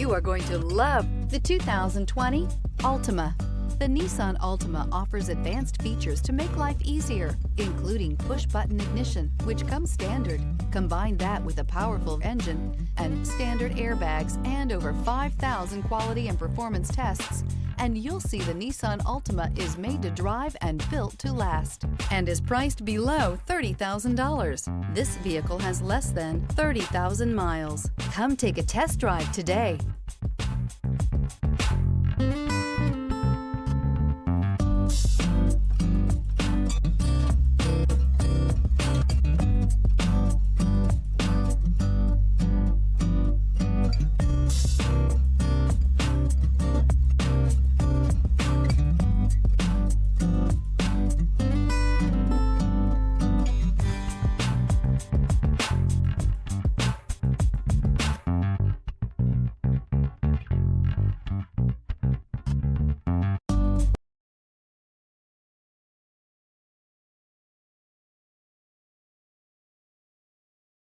You are going to love the 2020 Altima. The Nissan Altima offers advanced features to make life easier, including push-button ignition, which comes standard. Combine that with a powerful engine and standard airbags and over 5,000 quality and performance tests, and you'll see the Nissan Altima is made to drive and built to last, and is priced below $30,000. This vehicle has less than 30,000 miles. Come take a test drive today.